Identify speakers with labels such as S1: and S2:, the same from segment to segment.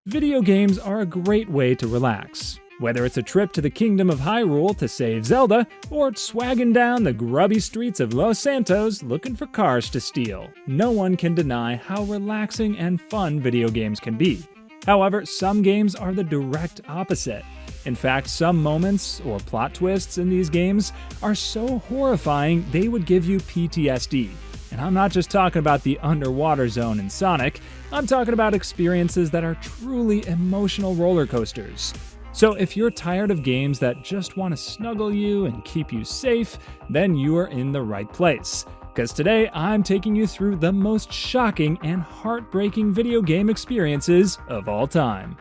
S1: Video games are a great way to relax. Whether it's a trip to the kingdom of Hyrule to save Zelda, or swagging down the grubby streets of Los Santos looking for cars to steal, no one can deny how relaxing and fun video games can be. However, some games are the direct opposite. In fact, some moments or plot twists in these games are so horrifying they would give you PTSD. And I'm not just talking about the underwater zone in Sonic, I'm talking about experiences that are truly emotional roller coasters. So if you're tired of games that just want to snuggle you and keep you safe, then you are in the right place. Because today I'm taking you through the most shocking and heartbreaking video game experiences of all time.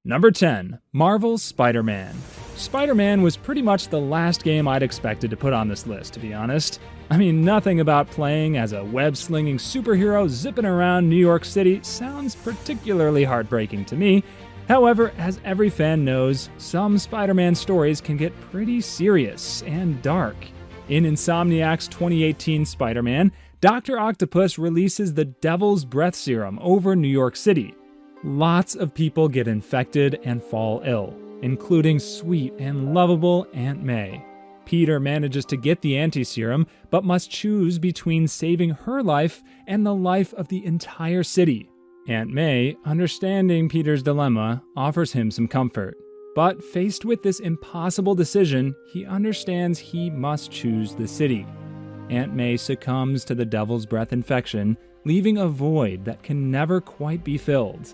S1: Number 10. Marvel's Spider-Man. Spider-Man was pretty much the last game I'd expected to put on this list, to be honest. I mean, nothing about playing as a web-slinging superhero zipping around New York City sounds particularly heartbreaking to me. However, as every fan knows, some Spider-Man stories can get pretty serious and dark. In Insomniac's 2018 Spider-Man, Dr. Octopus releases the Devil's Breath Serum over New York City. Lots of people get infected and fall ill, including sweet and lovable Aunt May. Peter manages to get the anti-serum, but must choose between saving her life and the life of the entire city. Aunt May, understanding Peter's dilemma, offers him some comfort. But faced with this impossible decision, he understands he must choose the city. Aunt May succumbs to the Devil's Breath infection, leaving a void that can never quite be filled.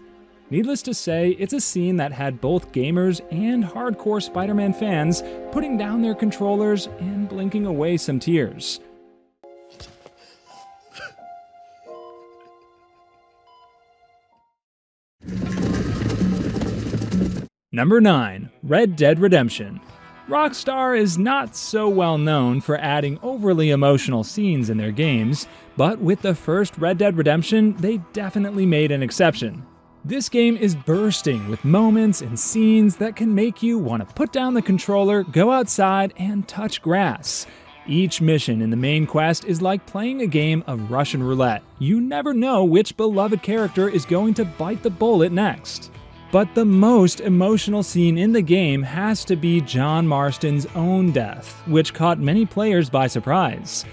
S1: Needless to say, it's a scene that had both gamers and hardcore Spider-Man fans putting down their controllers and blinking away some tears. Number 9. Red Dead Redemption. Rockstar is not so well known for adding overly emotional scenes in their games, but with the first Red Dead Redemption, they definitely made an exception. This game is bursting with moments and scenes that can make you want to put down the controller, go outside, and touch grass. Each mission in the main quest is like playing a game of Russian roulette. You never know which beloved character is going to bite the bullet next. But the most emotional scene in the game has to be John Marston's own death, which caught many players by surprise.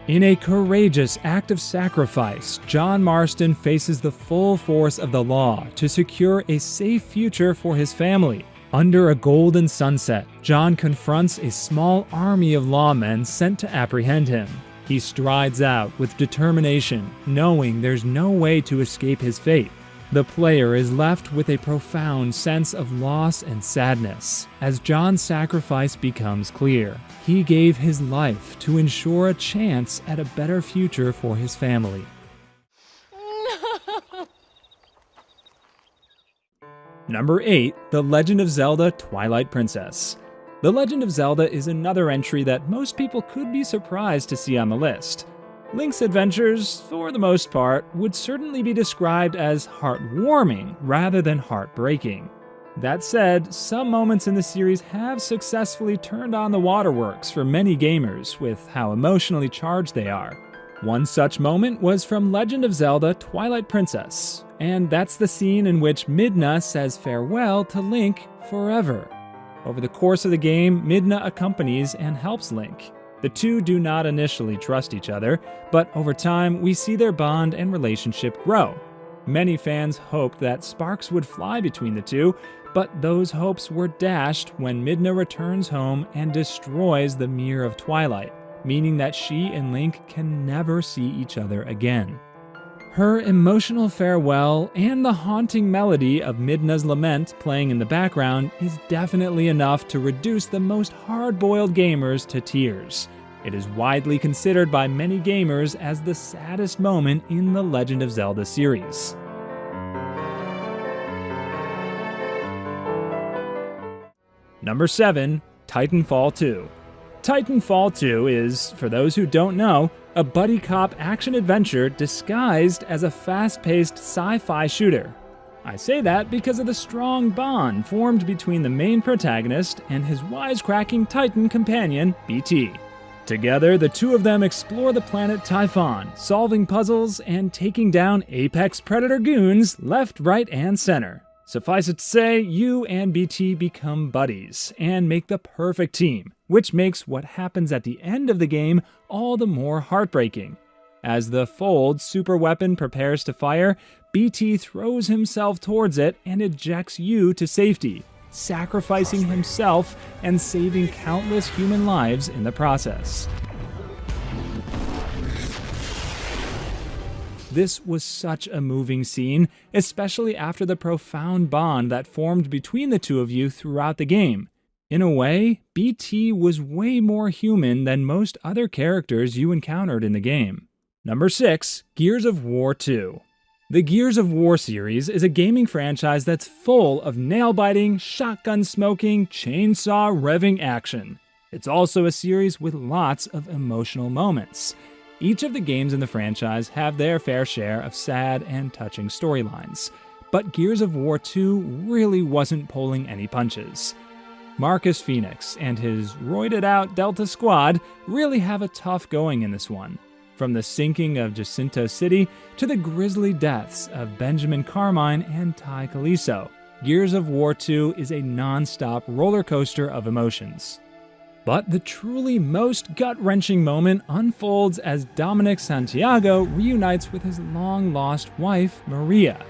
S1: In a courageous act of sacrifice, John Marston faces the full force of the law to secure a safe future for his family. Under a golden sunset, John confronts a small army of lawmen sent to apprehend him. He strides out with determination, knowing there's no way to escape his fate. The player is left with a profound sense of loss and sadness. As John's sacrifice becomes clear, he gave his life to ensure a chance at a better future for his family. Number 8. The Legend of Zelda: Twilight Princess. The Legend of Zelda is another entry that most people could be surprised to see on the list. Link's adventures, for the most part, would certainly be described as heartwarming rather than heartbreaking. That said, some moments in the series have successfully turned on the waterworks for many gamers with how emotionally charged they are. One such moment was from Legend of Zelda: Twilight Princess, and that's the scene in which Midna says farewell to Link forever. Over the course of the game, Midna accompanies and helps Link. The two do not initially trust each other, but over time we see their bond and relationship grow. Many fans hoped that sparks would fly between the two, but those hopes were dashed when Midna returns home and destroys the Mirror of Twilight, meaning that she and Link can never see each other again. Her emotional farewell and the haunting melody of Midna's lament playing in the background is definitely enough to reduce the most hard-boiled gamers to tears. It is widely considered by many gamers as the saddest moment in the Legend of Zelda series. Number 7. Titanfall 2. Titanfall 2 is, for those who don't know, a buddy cop action-adventure disguised as a fast-paced sci-fi shooter. I say that because of the strong bond formed between the main protagonist and his wisecracking Titan companion, BT. Together, the two of them explore the planet Typhon, solving puzzles and taking down apex predator goons left, right, and center. Suffice it to say, you and BT become buddies and make the perfect team, which makes what happens at the end of the game all the more heartbreaking. As the Fold super weapon prepares to fire, BT throws himself towards it and ejects you to safety, sacrificing himself and saving countless human lives in the process. This was such a moving scene, especially after the profound bond that formed between the two of you throughout the game. In a way, BT was way more human than most other characters you encountered in the game. Number 6, Gears of War 2. The Gears of War series is a gaming franchise that's full of nail-biting, shotgun-smoking, chainsaw-revving action. It's also a series with lots of emotional moments. Each of the games in the franchise have their fair share of sad and touching storylines, but Gears of War 2 really wasn't pulling any punches. Marcus Phoenix and his roided-out Delta Squad really have a tough going in this one. From the sinking of Jacinto City to the grisly deaths of Benjamin Carmine and Ty Caliso, Gears of War 2 is a non-stop roller coaster of emotions. But the truly most gut-wrenching moment unfolds as Dominic Santiago reunites with his long-lost wife, Maria.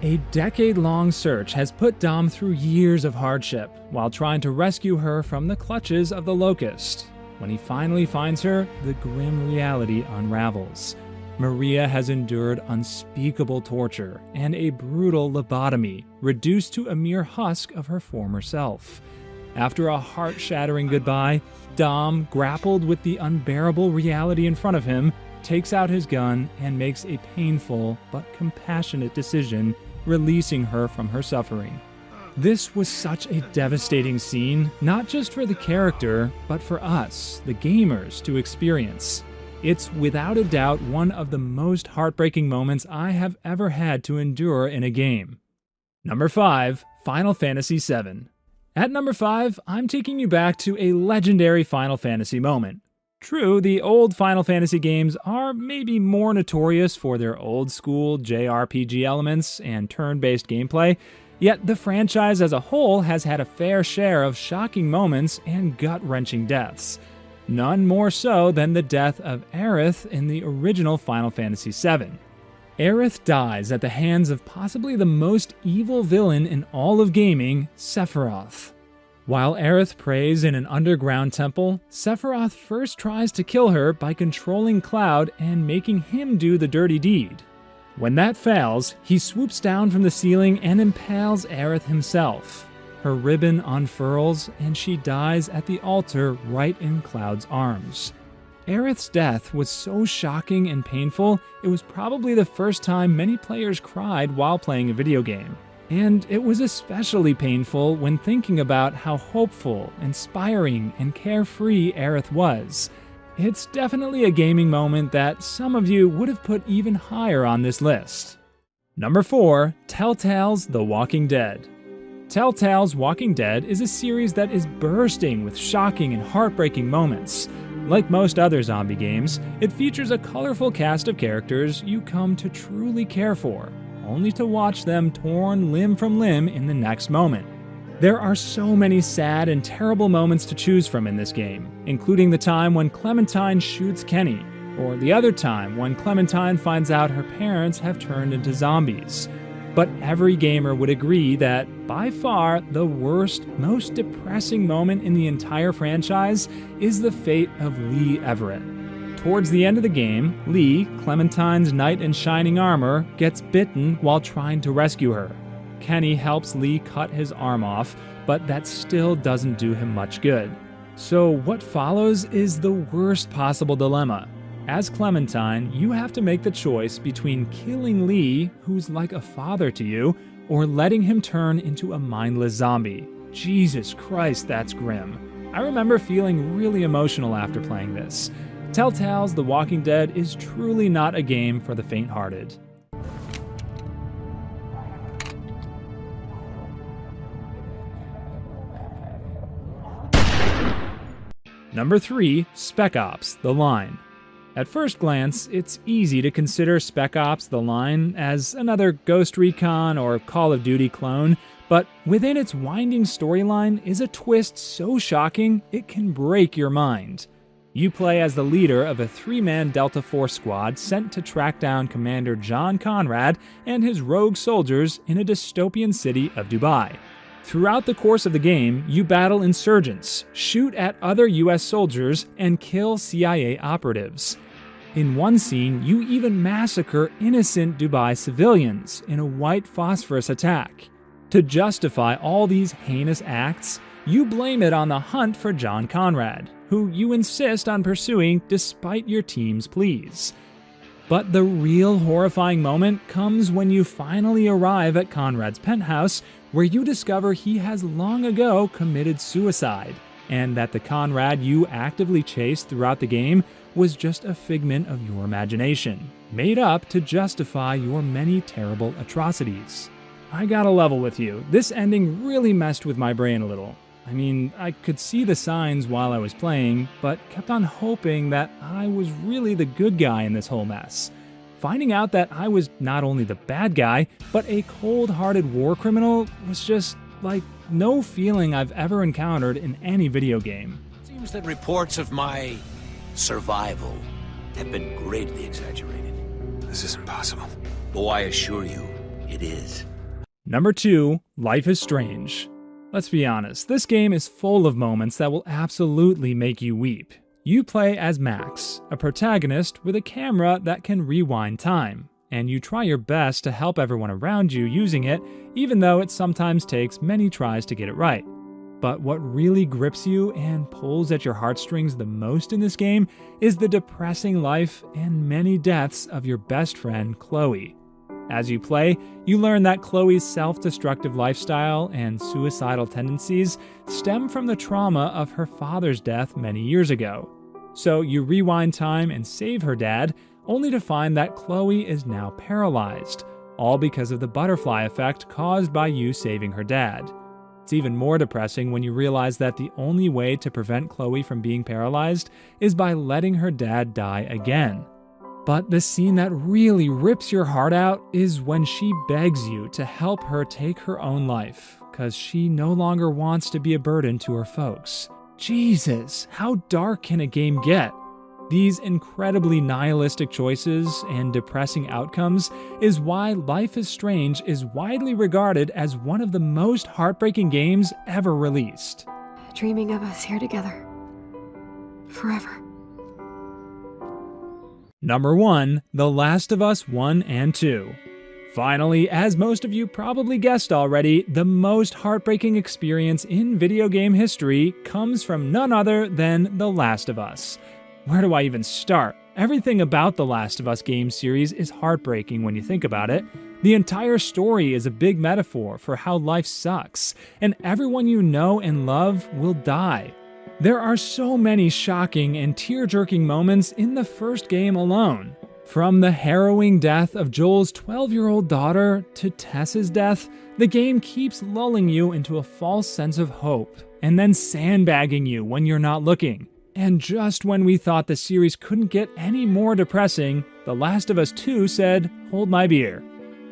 S1: A decade-long search has put Dom through years of hardship while trying to rescue her from the clutches of the Locust. When he finally finds her, the grim reality unravels. Maria has endured unspeakable torture and a brutal lobotomy, reduced to a mere husk of her former self. After a heart-shattering goodbye, Dom, grappled with the unbearable reality in front of him, takes out his gun and makes a painful but compassionate decision, releasing her from her suffering. This was such a devastating scene, not just for the character, but for us, the gamers, to experience. It's without a doubt one of the most heartbreaking moments I have ever had to endure in a game. Number 5, Final Fantasy VII. At number 5, I'm taking you back to a legendary Final Fantasy moment. True, the old Final Fantasy games are maybe more notorious for their old-school JRPG elements and turn-based gameplay, yet the franchise as a whole has had a fair share of shocking moments and gut-wrenching deaths. None more so than the death of Aerith in the original Final Fantasy VII. Aerith dies at the hands of possibly the most evil villain in all of gaming, Sephiroth. While Aerith prays in an underground temple, Sephiroth first tries to kill her by controlling Cloud and making him do the dirty deed. When that fails, he swoops down from the ceiling and impales Aerith himself. Her ribbon unfurls, and she dies at the altar right in Cloud's arms. Aerith's death was so shocking and painful, it was probably the first time many players cried while playing a video game. And it was especially painful when thinking about how hopeful, inspiring, and carefree Aerith was. It's definitely a gaming moment that some of you would have put even higher on this list. Number 4, Telltale's The Walking Dead. Telltale's Walking Dead is a series that is bursting with shocking and heartbreaking moments. Like most other zombie games, it features a colorful cast of characters you come to truly care for, only to watch them torn limb from limb in the next moment. There are so many sad and terrible moments to choose from in this game, including the time when Clementine shoots Kenny, or the other time when Clementine finds out her parents have turned into zombies. But every gamer would agree that, by far, the worst, most depressing moment in the entire franchise is the fate of Lee Everett. Towards the end of the game, Lee, Clementine's knight in shining armor, gets bitten while trying to rescue her. Kenny helps Lee cut his arm off, but that still doesn't do him much good. So what follows is the worst possible dilemma. As Clementine, you have to make the choice between killing Lee, who's like a father to you, or letting him turn into a mindless zombie. Jesus Christ, that's grim. I remember feeling really emotional after playing this. Telltale's The Walking Dead is truly not a game for the faint-hearted. Number 3, Spec Ops The Line. At first glance, it's easy to consider Spec Ops The Line as another Ghost Recon or Call of Duty clone, but within its winding storyline is a twist so shocking it can break your mind. You play as the leader of a 3-man Delta Force squad sent to track down Commander John Conrad and his rogue soldiers in a dystopian city of Dubai. Throughout the course of the game, you battle insurgents, shoot at other US soldiers, and kill CIA operatives. In one scene, you even massacre innocent Dubai civilians in a white phosphorus attack. To justify all these heinous acts, you blame it on the hunt for John Conrad, who you insist on pursuing despite your team's pleas. But the real horrifying moment comes when you finally arrive at Conrad's penthouse, where you discover he has long ago committed suicide, and that the Conrad you actively chased throughout the game was just a figment of your imagination, made up to justify your many terrible atrocities. I gotta level with you, this ending really messed with my brain a little. I mean, I could see the signs while I was playing, but kept on hoping that I was really the good guy in this whole mess. Finding out that I was not only the bad guy, but a cold-hearted war criminal was just like no feeling I've ever encountered in any video game.
S2: Seems that reports of my survival have been greatly exaggerated.
S3: This isn't possible.
S2: Oh, I assure you, it is.
S1: Number 2, Life is Strange. Let's be honest, this game is full of moments that will absolutely make you weep. You play as Max, a protagonist with a camera that can rewind time, and you try your best to help everyone around you using it, even though it sometimes takes many tries to get it right. But what really grips you and pulls at your heartstrings the most in this game is the depressing life and many deaths of your best friend, Chloe. As you play, you learn that Chloe's self-destructive lifestyle and suicidal tendencies stem from the trauma of her father's death many years ago. So you rewind time and save her dad, only to find that Chloe is now paralyzed, all because of the butterfly effect caused by you saving her dad. It's even more depressing when you realize that the only way to prevent Chloe from being paralyzed is by letting her dad die again. But the scene that really rips your heart out is when she begs you to help her take her own life, because she no longer wants to be a burden to her folks. Jesus, how dark can a game get? These incredibly nihilistic choices and depressing outcomes is why Life is Strange is widely regarded as one of the most heartbreaking games ever released.
S4: Dreaming of us here together. Forever.
S1: Number 1, The Last of Us 1 and 2. Finally, as most of you probably guessed already, the most heartbreaking experience in video game history comes from none other than The Last of Us. Where do I even start? Everything about the Last of Us game series is heartbreaking when you think about it. The entire story is a big metaphor for how life sucks, and everyone you know and love will die. There are so many shocking and tear-jerking moments in the first game alone. From the harrowing death of Joel's 12-year-old daughter to Tess's death, the game keeps lulling you into a false sense of hope, and then sandbagging you when you're not looking. And just when we thought the series couldn't get any more depressing, The Last of Us 2 said, "Hold my beer."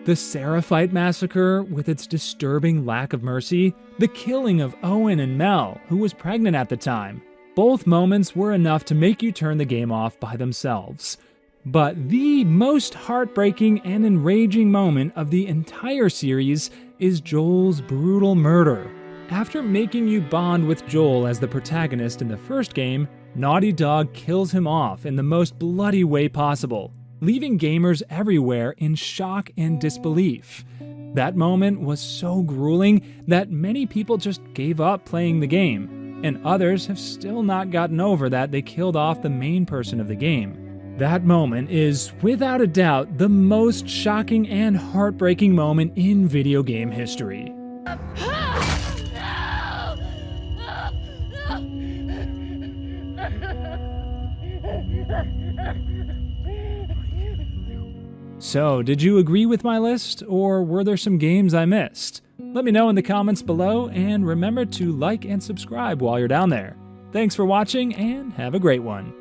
S1: The Seraphite massacre, with its disturbing lack of mercy, the killing of Owen and Mel, who was pregnant at the time, both moments were enough to make you turn the game off by themselves. But the most heartbreaking and enraging moment of the entire series is Joel's brutal murder. After making you bond with Joel as the protagonist in the first game, Naughty Dog kills him off in the most bloody way possible, leaving gamers everywhere in shock and disbelief. That moment was so grueling that many people just gave up playing the game, and others have still not gotten over that they killed off the main person of the game. That moment is, without a doubt, the most shocking and heartbreaking moment in video game history. So, did you agree with my list, or were there some games I missed? Let me know in the comments below, and remember to like and subscribe while you're down there. Thanks for watching, and have a great one.